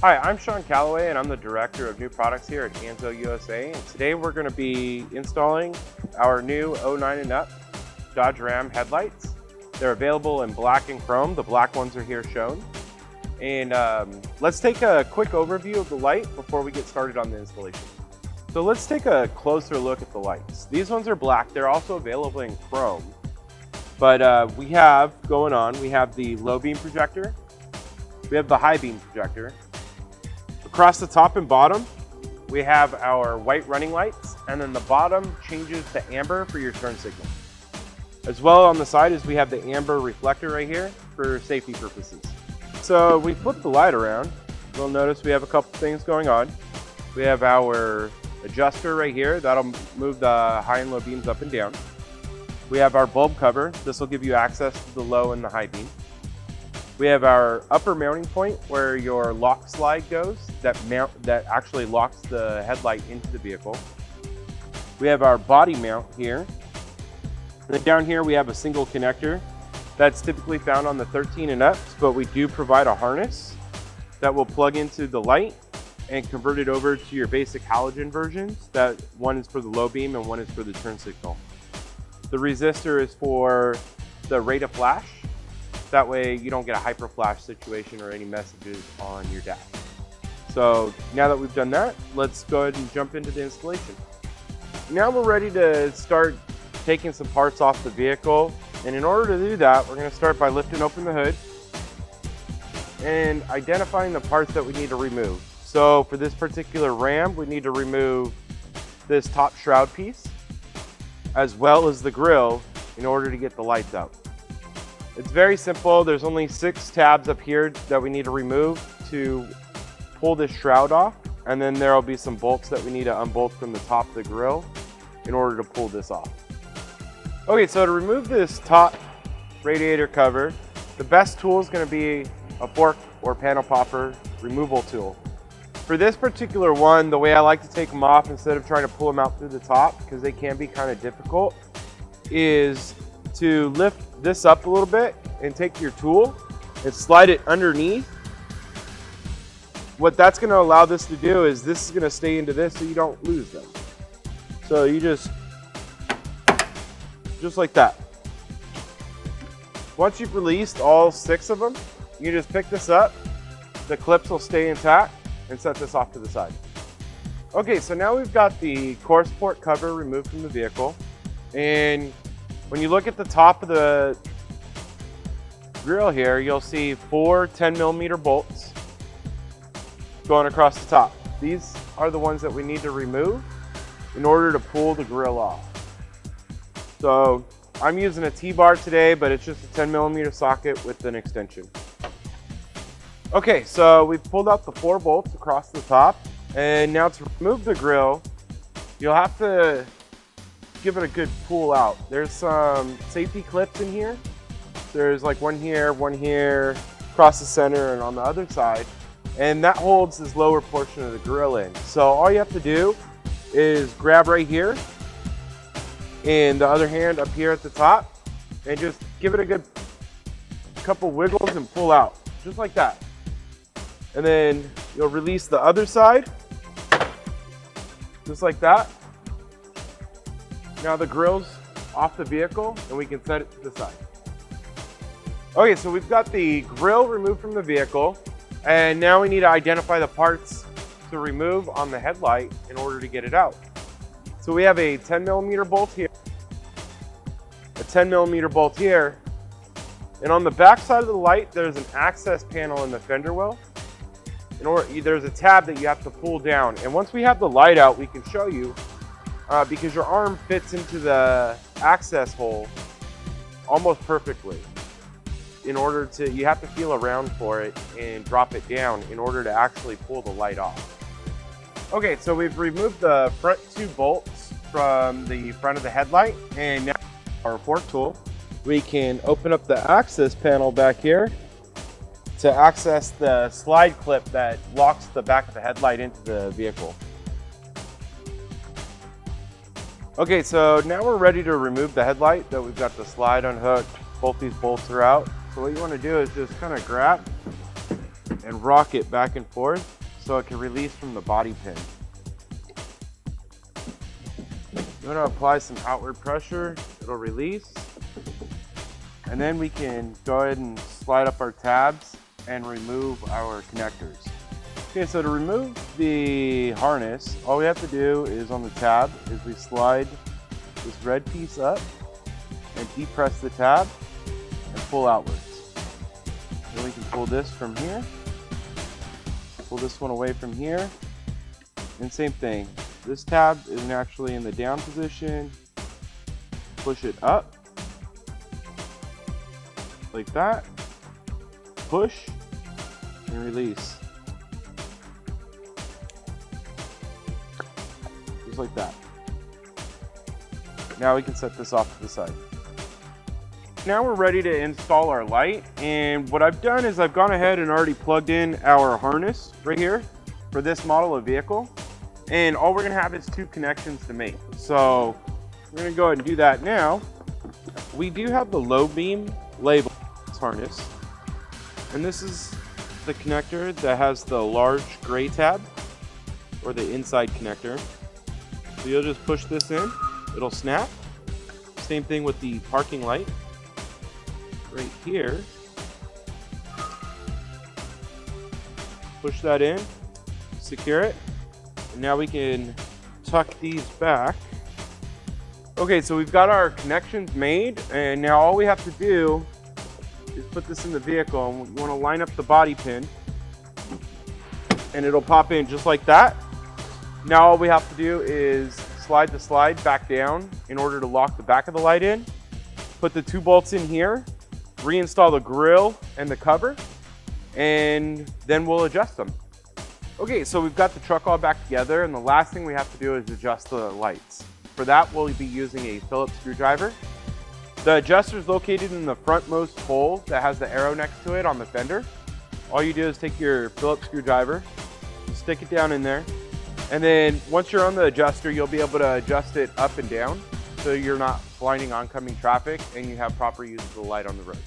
Hi, I'm Sean Calloway and I'm the Director of New Products here at AnzoUSA. And today we're going to be installing our new 09 and up Dodge Ram headlights. They're available in black and chrome. The black ones are here shown. And let's take a quick overview of the light before we get started on the installation. So let's take a closer look at the lights. These ones are black. They're also available in chrome. But we have the low beam projector. We have the high beam projector. Across the top and bottom, we have our white running lights, and then the bottom changes to amber for your turn signal. As well on the side is we have the amber reflector right here for safety purposes. So we flip the light around, you'll notice we have a couple things going on. We have our adjuster right here, that'll move the high and low beams up and down. We have our bulb cover, this will give you access to the low and the high beam. We have our upper mounting point where your lock slide goes that actually locks the headlight into the vehicle. We have our body mount here. And then down here we have a single connector that's typically found on the 13 and ups, but we do provide a harness that will plug into the light and convert it over to your basic halogen versions. That one is for the low beam and one is for the turn signal. The resistor is for the rate of flash. That way you don't get a hyper flash situation or any messages on your dash. So now that we've done that, let's go ahead and jump into the installation. Now we're ready to start taking some parts off the vehicle. And in order to do that, we're gonna start by lifting open the hood and identifying the parts that we need to remove. So for this particular Ram, we need to remove this top shroud piece, as well as the grille in order to get the lights out. It's very simple. There's only 6 tabs up here that we need to remove to pull this shroud off. And then there'll be some bolts that we need to unbolt from the top of the grille in order to pull this off. Okay, so to remove this top radiator cover, the best tool is going to be a fork or panel popper removal tool. For this particular one, the way I like to take them off instead of trying to pull them out through the top, because they can be kind of difficult, is to lift this up a little bit and take your tool and slide it underneath. What that's going to allow this to do is this is going to stay into this so you don't lose them. So you just like that. Once you've released all 6 of them, you just pick this up, the clips will stay intact, and set this off to the side. Okay, so now we've got the core support cover removed from the vehicle, and when you look at the top of the grill here, you'll see 4 10mm bolts going across the top. These are the ones that we need to remove in order to pull the grill off. So I'm using a T-bar today, but it's just a 10mm socket with an extension. Okay, so we've pulled out the 4 bolts across the top, and now to remove the grill, you'll have to give it a good pull out. There's some safety clips in here. There's like one here, across the center, and on the other side. And that holds this lower portion of the grill in. So all you have to do is grab right here, and the other hand up here at the top, and just give it a good couple wiggles and pull out, just like that. And then you'll release the other side, just like that. Now the grill's off the vehicle and we can set it to the side. Okay, so we've got the grill removed from the vehicle, and now we need to identify the parts to remove on the headlight in order to get it out. So we have a 10mm bolt here, a 10mm bolt here, and on the back side of the light there's an access panel in the fender well. There's a tab that you have to pull down, and once we have the light out we can show you. Because your arm fits into the access hole almost perfectly. You have to feel around for it and drop it down in order to actually pull the light off. Okay, so we've removed the front 2 bolts from the front of the headlight, and now our fork tool, we can open up the access panel back here to access the slide clip that locks the back of the headlight into the vehicle. Okay, so now we're ready to remove the headlight that we've got the slide unhooked. Both these bolts are out. So what you want to do is just kind of grab and rock it back and forth so it can release from the body pin. I'm going to apply some outward pressure, it'll release. And then we can go ahead and slide up our tabs and remove our connectors. Okay, so to remove the harness, all we have to do is on the tab is we slide this red piece up and depress the tab and pull outwards. Then we can pull this from here, pull this one away from here, and same thing. This tab isn't actually in the down position. Push it up like that, push and release. Just like that. Now we can set this off to the side. Now we're ready to install our light, and what I've done is I've gone ahead and already plugged in our harness right here for this model of vehicle, and all we're gonna have is 2 connections to make. So we're gonna go ahead and do that now. We do have the low beam label harness, and this is the connector that has the large gray tab, or the inside connector. So you'll just push this in, it'll snap. Same thing with the parking light right here. Push that in, secure it, and now we can tuck these back. Okay, so we've got our connections made, and now all we have to do is put this in the vehicle, and we want to line up the body pin, and it'll pop in just like that. Now all we have to do is slide the slide back down in order to lock the back of the light in, put the 2 bolts in here, reinstall the grill and the cover, and then we'll adjust them. Okay, so we've got the truck all back together, and the last thing we have to do is adjust the lights. For that, we'll be using a Phillips screwdriver. The adjuster is located in the frontmost hole that has the arrow next to it on the fender. All you do is take your Phillips screwdriver, stick it down in there, and then once you're on the adjuster, you'll be able to adjust it up and down so you're not blinding oncoming traffic and you have proper use of the light on the road.